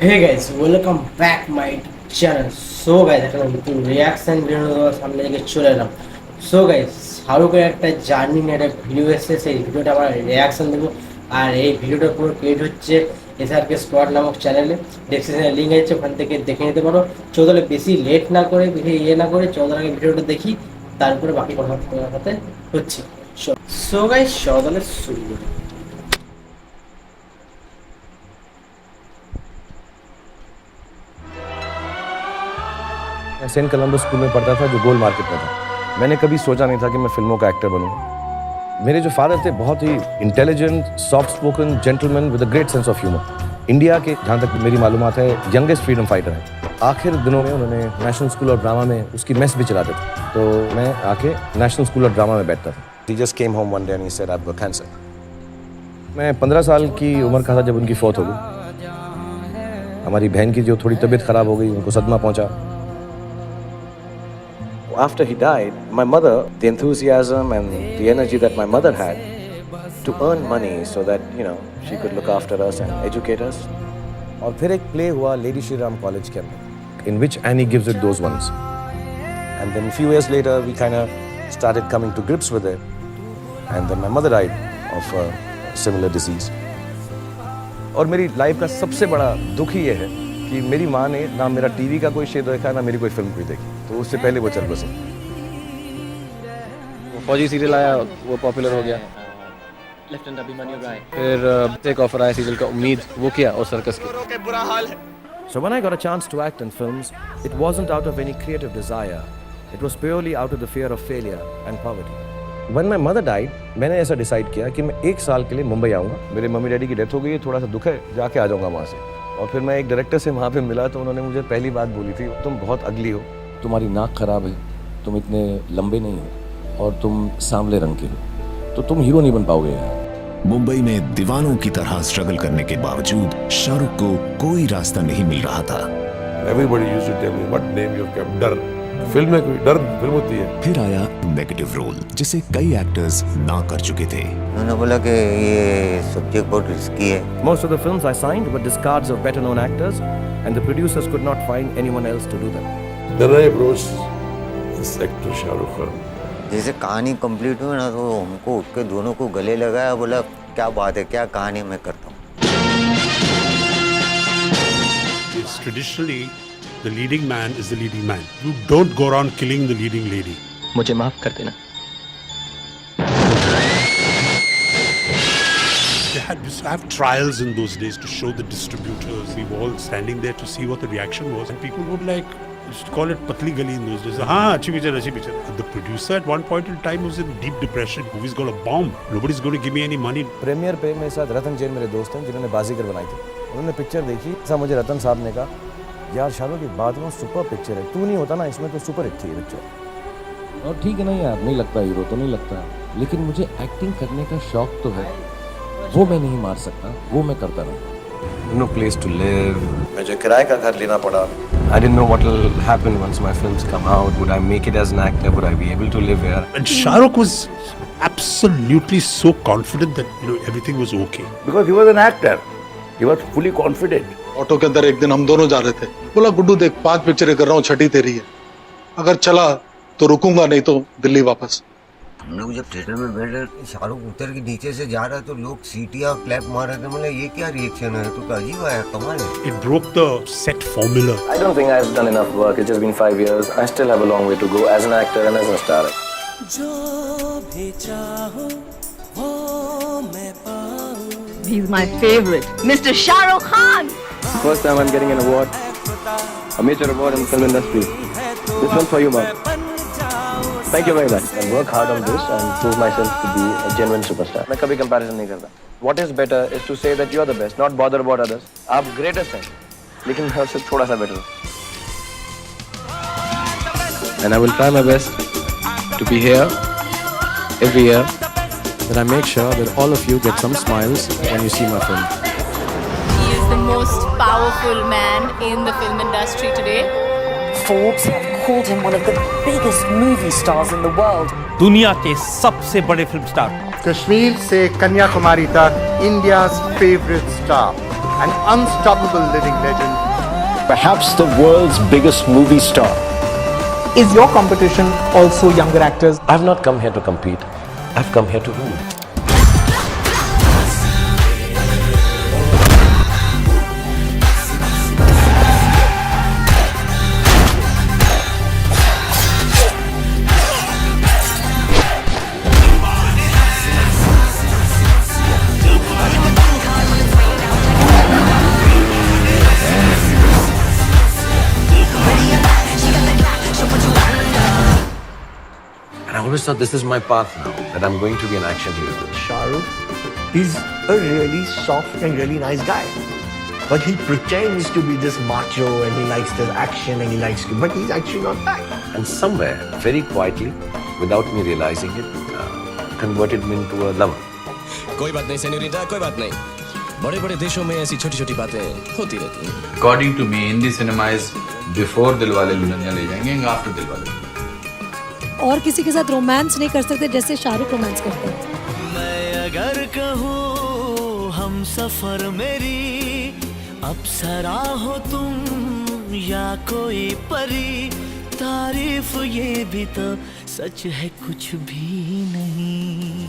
Hey guys welcome back my channel. So guys একটা নতুন reaction video তোমার সামনে থেকে চলে এলাম। সো গাইস শাহরুখের একটা জার্নি নিয়ে একটা ভিডিও এসেছে, সেই ভিডিওটা আমরা রিয়াকশন দেবো। আর এই ভিডিওটা পুরো ক্রিয়েট হচ্ছে এসআরকে স্কোয়াড নামক চ্যানেলে, ডেসক্রিপশনে লিঙ্ক আছে, ওখান থেকে দেখে নিতে পারো। চৌধুরী বেশি লেট না করে, বেশি না করে চৌধুরীকে ভিডিওটা দেখি, তারপরে বাকি কথা হচ্ছে। সো গাইস চৌধুরী শুরু করি। मैं सेंट कोलंबस स्कूल में पढ़ता था जो गोल मार्केट में था। मैंने कभी सोचा नहीं था कि मैं फिल्मों का एक्टर बनूंगा। मेरे जो फादर थे बहुत ही intelligent, soft spoken gentleman with a great sense of humour. India के जहाँ तक मेरी मालूमात है यंगेस्ट फ्रीडम फाइटर है। आखिर दिनों में उन्होंने नेशनल स्कूल ऑफ ड्रामा में उसकी मेस भी चलाते थे, तो मैं आके नेशनल स्कूल ऑफ ड्रामा में बैठता था। He just came home one day and he said I've got cancer। मैं 15 साल की उम्र का था जब उनकी फौत हो गई। हमारी बहन की जो थोड़ी तबीयत खराब हो गई, उनको सदमा पहुंचा। After he died, my mother, the enthusiasm and the energy that my mother had to earn money so that, she could look after us and educate us. और फिर एक play हुआ लेडी श्री राम कॉलेज के अंदर, in which Annie gives it those ones. And then a few years later, we kind of started coming to grips with it. And then my mother died of a similar disease. और मेरी life का सबसे बड़ा दुख ही ये है कि मेरी माँ ने ना मेरा टीवी का कोई शो देखा, ना मेरी कोई फिल्म कोई देखी, तो उससे पहले वो चल बसे। फौजी सीरियल आया, वो पॉपुलर हो गया। लेफ्टिनेंट अभिमन्यु राय। फिर एक ऑफर आया सीरियल का उम्मीद, वो किया, और सर्कस की। बुरा हाल है। So when I got a chance to act in films, it wasn't out of any creative desire. It was purely out of the fear of failure and poverty. When my mother died, मैंने ऐसा decide किया कि मैं 1 साल के लिए मुंबई आऊँगा। मेरे मम्मी डैडी की डेथ हो गई है, थोड़ा सा दुख है, जाके आ जाऊँगा वहाँ से। और फिर मैं एक डायरेक्टर से वहाँ पे मिला, तो उन्होंने मुझे पहली बात बोली थी, तुम बहुत अगली हो, तुम्हारी नाक खराब है, तुम इतने लंबे नहीं हो, और तुम सांवले रंग के हो, तो तुम हीरो नहीं बन पाओगे यार। मुंबई में दीवानों की तरह स्ट्रगल करने के बावजूद शाहरुख को कोई रास्ता नहीं मिल रहा था। Everybody used to tell me, what name you have kept? डर। फिल्म में कोई डर फिल्म होती है। फिर आया नेगेटिव रोल, जिसे कई एक्टर्स ना कर चुके थे। उन्होंने बोला कि ये सब्जेक्ट बहुत रिस्की है। Most of the films I signed were discards of better known actors, and the producers could not find anyone else to do them. Then I approached this actor Shahrukh Khan. जैसे कहानी complete हुई ना, तो हमको उठ के दोनों को गले लगाया, बोला क्या बात है, क्या कहानी मैं करता हूँ। It's traditionally the leading man is the leading man. You don't go around killing the leading lady. मुझे माफ कर देना। They had to have trials in those days to show the distributors. We were all standing there to see what the reaction was, and people would used to call it Patli Gali in those days. हाँ, अच्छी picture, अच्छी picture. The producer at one point in time was in deep depression. Movie's got a bomb. Nobody's going to give me any money. Premiere पे मेरे साथ रतन जैन मेरे दोस्त हैं, जिन्होंने बाजीगर बनाई थी। उन्होंने पिक्चर देखी, ऐसा मुझे रतन साहब ने कहा, यार शाहरुख की बात में सुपर पिक्चर है, तू नहीं होता ना इसमें तो सुपर हिट थी पिक्चर। और ठीक है, नहीं यार, नहीं लगता हीरो तो नहीं लगता, लेकिन मुझे एक्टिंग करने का शौक तो है, वो मैं नहीं मार सकता, वो मैं करता रहूँ। No place to live. मुझे किराए का घर लेना पड़ा। I didn't know what will happen once my films come out. Would I make it as an actor? Would I be able to live here? And Shahrukh was absolutely so confident that everything was okay. Because he was an actor. He was fully confident. Auto के अंदर एक दिन हम दोनों जा रहे थे, बोला गुड्डू देख 5 पिक्चरें कर रहा हूँ, छठी तेरी है, अगर चला तो रुकूंगा, नहीं तो दिल्ली वापस। हम लोग जब थिएटर में बैठे, शाहरुख उतर के नीचे से जा रहा है, तो लोग सीटियां क्लैप मार रहे थे। मतलब ये क्या रिएक्शन है, तो अजीब आया, कमाल है। It broke the set formula. I don't think I've done enough work. It's just been 5 years. I still have a long way to go as an actor and as a star. जो भी चाहो वो मैं पाऊं। He's my favorite, Mr. Shah Rukh Khan. First time I'm getting an award, a major award in the film industry. This one's for you, Bob. Thank you very much. I'll work hard on this and prove myself to be a genuine superstar. मैं कभी comparison नहीं करता. What is better is to say that you are the best, not bother about others. आप greatest हैं, लेकिन मैं उससे थोड़ा सा better हूँ. And I will try my best to be here every year, that I make sure that all of you get some smiles when you see my film. He is the most powerful man in the film industry today. Forbes have called him one of the biggest movie stars in the world. दुनिया के सबसे बड़े film star. Kashmir से कन्याकुमारी तक, India's favorite star. an unstoppable living legend. Perhaps the world's biggest movie star. Is your competition also younger actors? I've not come here to compete. I've come here to rule. I always thought this is my path now, that I'm going to be an action hero. Shah Rukh is a really soft and really nice guy. But he pretends to be this macho and he likes the action and he likes to, but he's actually not that. And somewhere, very quietly, without me realizing it, converted me into a lover. कोई बात नहीं senorita, कोई बात नहीं. बड़े-बड़े देशों में ऐसी छोटी-छोटी बातें होती रहती हैं. According to me, Hindi cinema is before Dilwale Dulhaniya Le Jayenge and after Dilwale. और किसी के साथ रोमांस नहीं कर सकते जैसे शाहरुख रोमांस करते हैं. मैं अगर कहूँ हम सफर मेरी अप्सरा हो तुम या कोई परी, तारीफ ये भी तो सच है कुछ भी नहीं.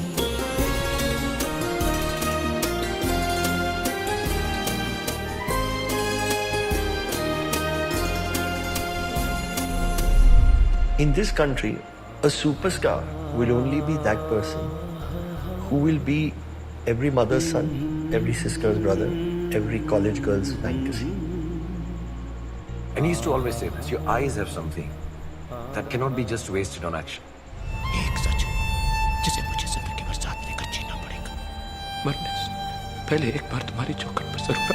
In this country, a superstar will only be that person who will be every mother's son, every sister's brother, every college girl's fantasy. And he used to always say this, your eyes have something that cannot be just wasted on action. एक सच जिसे मुझे जिंदगी भर साथ लेकर जीना पड़ेगा. मरने से पहले एक बार तुम्हारी चौखट पर जरूर.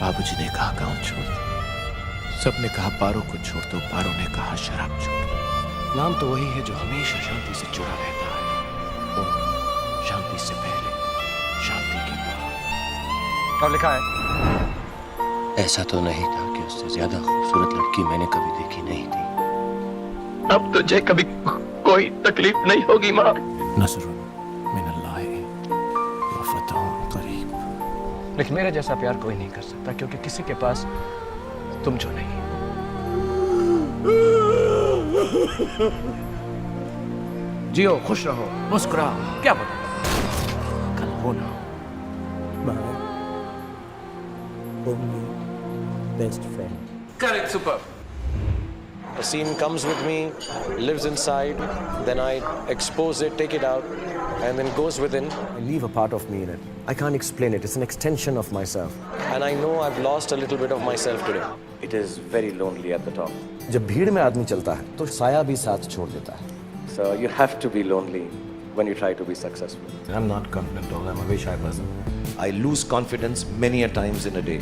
बाबूजी ने कहा गांव छोड़ दो, सबने कहा पारों को छोड़ दो, पारों ने कहा शराब छोड़ दो. नाम तो वही है जो हमेशा शांति से जुड़ा रहता है. शांति से पहले, शांति के बाद. क्या लिखा है? ऐसा तो नहीं था कि उससे ज्यादा खूबसूरत लड़की मैंने कभी देखी नहीं थी. अब तुझे कभी कोई तकलीफ नहीं होगी माँ. नसरुन मिनल्लाह व फतहुन करीब. लेकिन मेरे जैसा प्यार कोई नहीं कर सकता, क्योंकि किसी के पास तुम जो नहीं. जियो, खुश रहो, मुस्कुराओ, क्या बोलो, कल हो ना. Only best friend. Correct, super. A scene comes with me, lives inside, then I expose it, take it out, and then goes within. I leave a part of me in it. I can't explain it. It's an extension of myself. And I know I've lost a little bit of myself today. It is very lonely at the top. जब भीड़ में आदमी चलता है, तो साया भी साथ छोड़ देता है. So you have to be lonely when you try to be successful. I'm not confident at all. I'm a very shy person. I lose confidence many a times in a day.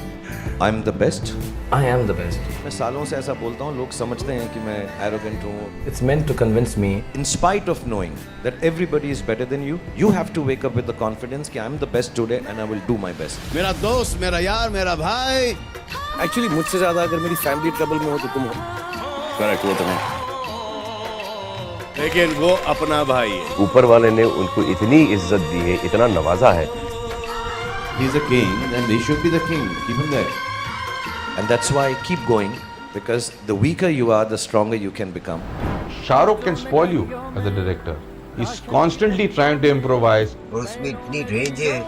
I'm the best. I am the best. मैं सालों से ऐसा बोलता हूँ, लोग समझते हैं कि मैं arrogant हूँ. It's meant to convince me. In spite of knowing that everybody is better than you, you have to wake up with the confidence कि I'm the best today and I will do my best. मेरा दोस्त, मेरा यार, मेरा भाई. Actually मुझसे ज़्यादा अगर मेरी family trouble में हो तो तुम हो. Correct, वो तो मैं. लेकिन वो अपना भाई है. ऊपर वाले ने उनको इतनी इज्जत दी है, इतना नवाजा है. He's a king and he should be the king. Keep him there. And that's why I keep going, because the weaker you are, the stronger you can become. Shah Rukh can spoil you as a director. He's constantly trying to improvise. और उसमें इतनी range है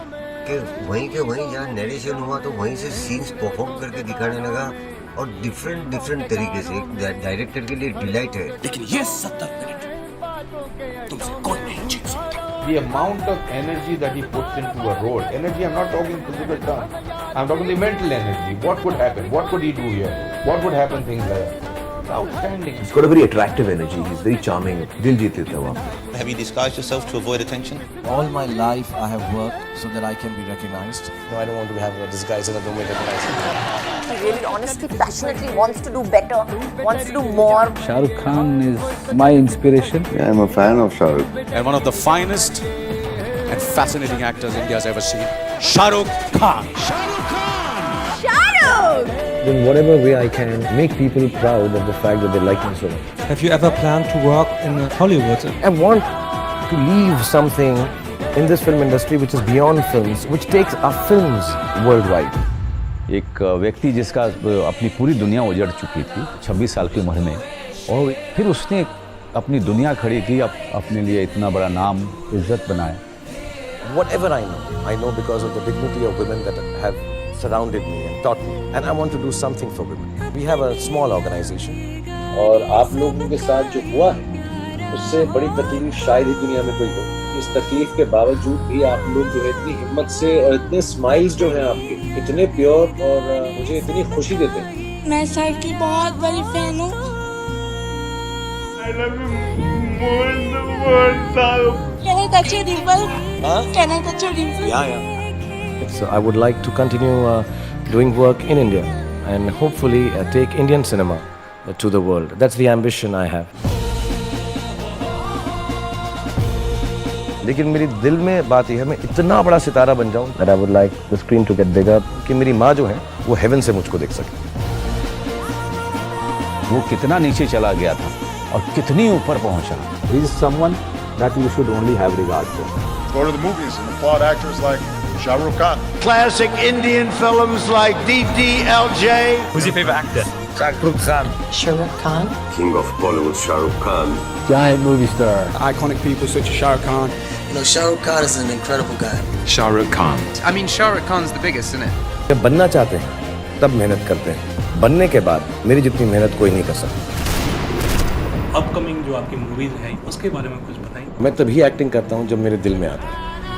कि वहीं के वहीं जहाँ narration हुआ तो वहीं से सीन्स परफॉर्म करके दिखाने लगा, और डिफरेंट तरीके से. एक डायरेक्टर के लिए डिलाइट है. लेकिन ये 70 मिनट तुमसे कोई नहीं छीन सकता. The amount of energy that he puts into a role. Energy, I'm not talking physical terms. I'm talking the mental energy. What could happen? What could he do here? What would happen? Things like that. It's outstanding. He's got a very attractive energy. He's very charming. दिल जीत लेता है वो. Have you disguised yourself to avoid attention? All my life I have worked so that I can be recognized. No, I don't want to have a disguise that I don't recognize. He really honestly, passionately wants to do better, wants to do more. Shah Rukh Khan is my inspiration. Yeah, I'm a fan of Shah Rukh. And one of the finest and fascinating actors India's ever seen. Shah Rukh Khan. Shah Rukh Khan. Shah Rukh. In whatever way I can, make people proud of the fact that they like me so much. Have you ever planned to work in Hollywood? I want to leave something in this film industry which is beyond films, which takes our films worldwide. एक व्यक्ति जिसका अपनी पूरी दुनिया उजड़ चुकी थी 26 साल की उम्र में, और फिर उसने अपनी दुनिया खड़ी की, अपने लिए इतना बड़ा नाम इज्जत बनाए। Whatever I know because of the dignity of women that have surrounded me and taught me, and I want to do something for women. We have a small organization. और आप लोगों के साथ जो हुआ है उससे बड़ी तकलीफ शायद ही दुनिया में कोई हो। इस तकलीफ के बावजूद भी आप लोग जो है इतनी हिम्मत से और इतने स्माइल्स जो हैं आपके, इतने प्योर, और मुझे इतनी खुशी देते हैं। मैं सर की बहुत बड़ी फैन हूँ। I love you more than the world, Shahrukh. Can I touch your dimple? Can I touch your dimple? Yeah. So I would like to continue doing work in India and hopefully take Indian cinema to the world. That's the ambition I have. लेकिन मेरी दिल में बात यह है, मैं इतना बड़ा सितारा बन जाऊं that I would like the screen to get bigger, कि मेरी माँ जो है वो हेवन से मुझको देख सके। वो कितना नीचे चला गया था और कितनी ऊपर पहुंचा। He is someone that you should only have regard for. Go to the movies and applaud actors like Shah Rukh Khan. Classic Indian films like DDLJ. Who's your favorite actor? Shah Rukh Khan. Shah Rukh Khan. King of Bollywood, Shah Rukh Khan. Giant movie star. Iconic people such as Shah Rukh Khan. You know, Shah Rukh Khan is an incredible guy. Shah Rukh Khan. I mean, Shah Rukh Khan's the biggest, isn't it? जब बनना चाहते हैं तब मेहनत करते हैं, बनने के बाद मेरी जितनी मेहनत कोई नहीं कर सकता। अपकमिंग जो आपकी मूवीज हैं उसके बारे में कुछ बताइए। मैं तभी एक्टिंग करता हूँ जब मेरे दिल में आता है,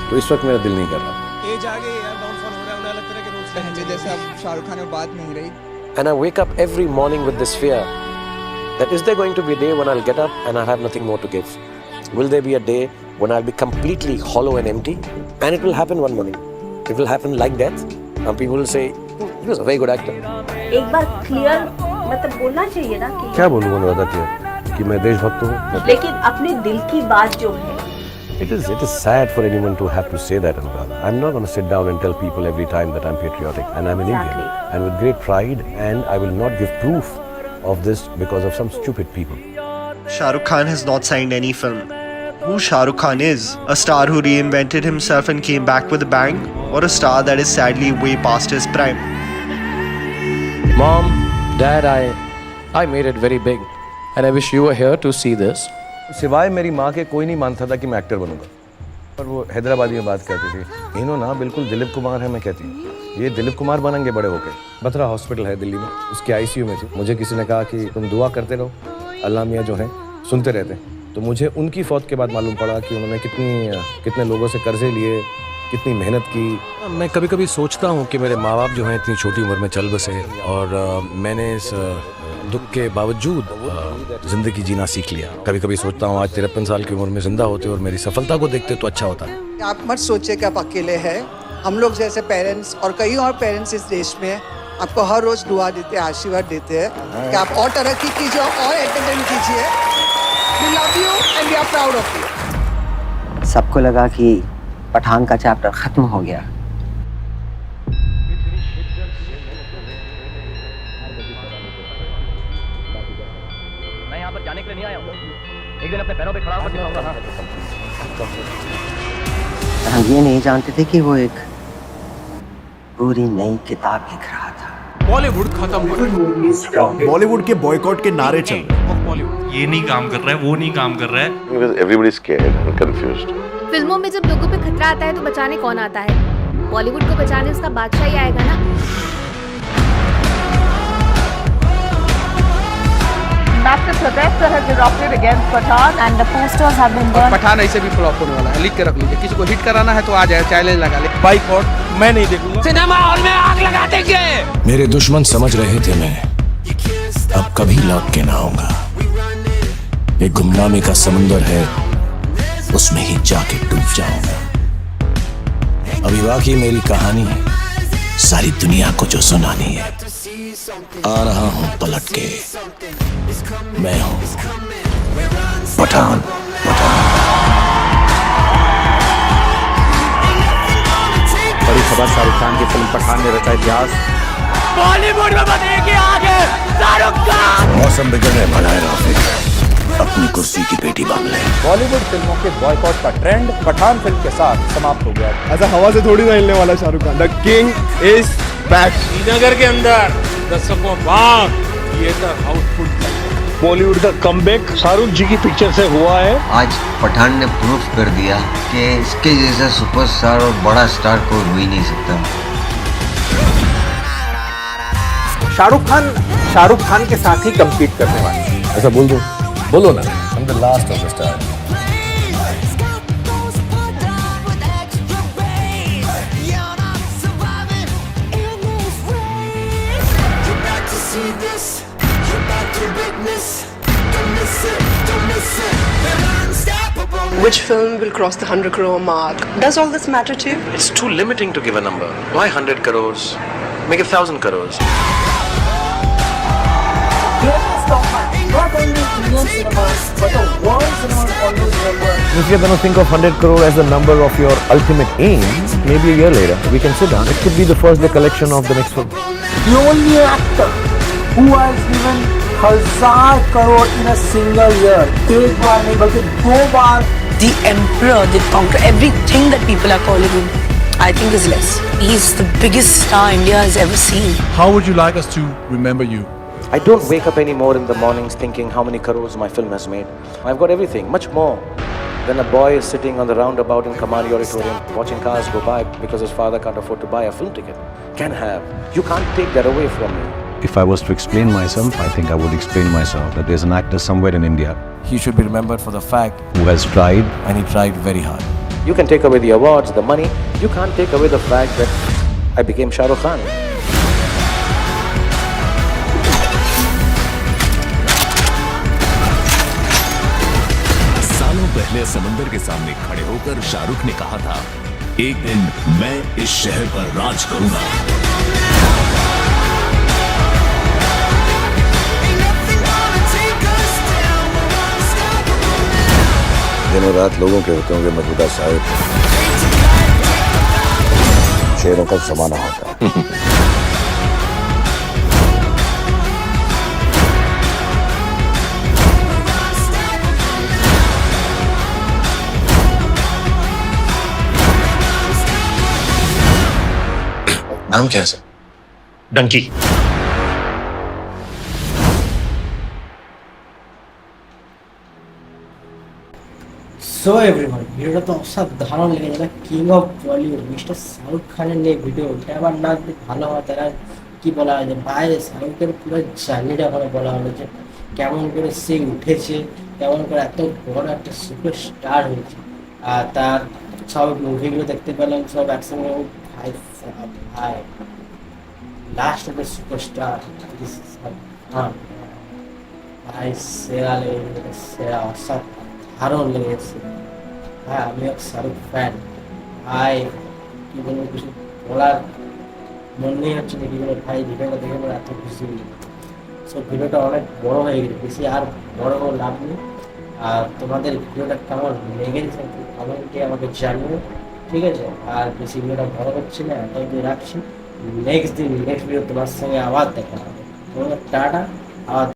तो इस वक्त मेरा दिल नहीं कर रहा। एज आ गई यार, डाउनफॉल हो रहा है, उन्हें अलग तरह के रोल्स करने जैसे अब शाहरुख खान में बात नहीं रही। And I wake up every morning with this fear that is there going to be a day when I'll get up and I have nothing more to give? Will there be a day when I'll be completely hollow and empty? And it will happen one morning. It will happen like death. And people will say, he was a very good actor. एक बार clear मतलब बोलना चाहिए ना कि क्या बोलूँ Anuradha clear कि मैं देशभक्त हूँ, लेकिन अपने दिल की बात जो है। It is sad for anyone to have to say that, Anuradha. I'm not going to sit down and tell people every time that I'm patriotic and I'm an Indian. And with great pride, and I will not give proof of this because of some stupid people. Shah Rukh Khan has not signed any film. Who Shah Rukh Khan is? A star who reinvented himself and came back with a bang? Or a star that is sadly way past his prime? Mom, Dad, I made it very big. And I wish you were here to see this. सिवाय मेरी माँ के कोई नहीं मानता था कि मैं एक्टर बनूंगा। और वो हैदराबादी में बात करती थी, इन्हों ना बिल्कुल दिलीप कुमार है, मैं कहती हूँ ये दिलीप कुमार बनेंगे बड़े होके। बत्रा हॉस्पिटल है दिल्ली में, उसके आईसीयू में थी। मुझे किसी ने कहा कि तुम दुआ करते रहो, अल्लाह मियाँ जो हैं सुनते रहते हैं। तो मुझे उनकी फौत के बाद मालूम पड़ा कि उन्होंने कितने लोगों से कर्जे लिए, कितनी मेहनत की। मैं कभी कभी सोचता हूँ कि मेरे माँ बाप जो हैं इतनी छोटी उम्र में चल बसे, और मैंने इस दुख के बावजूद जिंदगी जीना सीख लिया। कभी कभी सोचता हूँ आज 53 साल की उम्र में जिंदा होते और मेरी सफलता को देखते तो अच्छा होता। आप मत सोचिए कि आप अकेले हैं। हम लोग जैसे पेरेंट्स और कई और पेरेंट्स इस देश में आपको हर रोज दुआ देते हैं, आशीर्वाद देते हैं कि आप और तरक्की कीजिए और एंटरटेन कीजिए। We love you and we are proud of you. सबको लगा कि पठान का चैप्टर खत्म हो गया। मैं यहाँ पर जाने के लिए नहीं आया हूँ, एक दिन अपने पैरों पे खड़ा होकर दिखाऊंगा। हम ये नहीं जानते थे कि वो एक पूरी नई किताब लिख रहा था। बॉलीवुड खत्म हो रहा है। बॉलीवुड के बॉयकॉट के नारे चल रहे हैं। ये नहीं काम कर रहा है, वो नहीं काम कर रहा है। Because everybody is scared and confused. फिल्मों में जब लोगों पे खतरा आता है तो बचाने कौन आता है? बॉलीवुड को बचाने उसका बादशाह ही आएगा ना। Massive protest has erupted against Pathan and the posters have been burned. Pathan ऐसे भी फ्लॉप होने वाला है, लिख के रख लीजिए। किसी को हिट कराना है तो आ जाए, चैलेंज लगा ले। बाइकआउट मैं नहीं देखूंगा। सिनेमा हॉल में आग लगा देंगे। मेरे दुश्मन समझ रहे थे मैं अब कभी लौट के ना आऊंगा। एक गुमनामी का समुंदर है, उसमें ही जाके डूब जाऊंगा। अभी बाकी मेरी कहानी है, सारी दुनिया को जो सुनानी है। आ रहा हूं पलट के, मैं हूं पठान। बड़ी खबर, शाहरुख खान की फिल्म पठान ने रचा इतिहास। बॉलीवुड में बनेगी आगे शाहरुख खान। मौसम बिगड़ने वाला है राफिक, अपनी कुर्सी की पेटी बांध ले। बॉलीवुड फिल्मों के बॉयकॉट का ट्रेंड पठान फिल्म के साथ समाप्त हो गया। ऐसा हवा से थोड़ी ना हिलने वाला Shahrukh Khan. The king is back. Srinagar के अंदर दर्शकों बाद थिएटर हाउसफुल। बॉलीवुड का कमबैक शाहरुख जी की पिक्चर से हुआ है। आज पठान ने प्रूफ कर दिया कि इसके जैसा सुपरस्टार और बड़ा स्टार कोई हो ही नहीं सकता। शाहरुख खान के साथ ही कम्पीट करने वाले। ऐसा बोल दो, बोलो ना, I'm the last of the star. Which film will cross the 100 crore mark? Does all this matter to you? It's too limiting to give a number. Why 100 crores? Make it 1,000 crores. Not only Indian cinema, but the world cinema always remember. If you're going to think of 100 crore as the number of your ultimate aim, maybe a year later, we can sit down. It could be the first day collection of the next film. The only actor who has given 1,000 crore in a single year. एक बार नहीं बल्कि 2 बार. The emperor, the conqueror, everything that people are calling him, I think is less. He's the biggest star India has ever seen. How would you like us to remember you? I don't wake up anymore in the mornings thinking how many crores my film has made. I've got everything, much more than a boy is sitting on the roundabout in Kamari Auditorium watching cars go by because his father can't afford to buy a film ticket. Can have. You can't take that away from me. If I was to explain myself, I think I would explain myself that there's an actor somewhere in India He should be remembered for the fact, who has tried. and he tried very hard. You can take away the awards, the money. You can't take away the fact that I became Shah Rukh Khan. सालों पहले समंदर के सामने खड़े होकर शाहरुख ने कहा था, एक दिन मैं इस शहर पर राज करूंगा। दिनों रात लोगों के होते होंगे मधुदा साहिब, शेरों का जमाना होता है। नाम क्या है सर? डंकी। সো এভরিওয়ান, ভিডিওটা তো অসাধারণ লেগেছে না? King of Bollywood mister Shahrukh খানের নিয়ে ভিডিও উঠে আবার না যদি ভালো হয় তারা কি বলা হয় যে বাইরে শাহরুখের পুরো জার্নিটা ওখানে বলা হলো যে কেমন করে সে উঠেছে, কেমন করে এত বড় একটা সুপারস্টার হয়েছে। আর তার সব মুভিগুলো দেখতে পেলাম, সব একসঙ্গে ভাই ভাই লাস্ট অফ দ্য সুপারস্টার ভাই সেরা লেগেছে, সেরা অসাধারণ লেগেছে। হ্যাঁ, আমি এক শাহরুখ ফ্যান ভাই, কি বলবো, কিছু বলার মন নেই হচ্ছে না কি বলে ভাই। ভিডিওটা দেখে আমার এত খুশি। সো ভিডিওটা অনেক বড় হয়ে গেছে, বেশি আর বড় বড় লাভ নেই। আর তোমাদের ভিডিওটা কেমন লেগেছে কমেন্টে আমাকে জানিও, ঠিক আছে? আর বেশি ভিডিওটা বড় হচ্ছে না, এটাই দিয়ে রাখছি। নেক্সট ভিডিও তোমার সঙ্গে আবার দেখা হবে। টাটা। আবার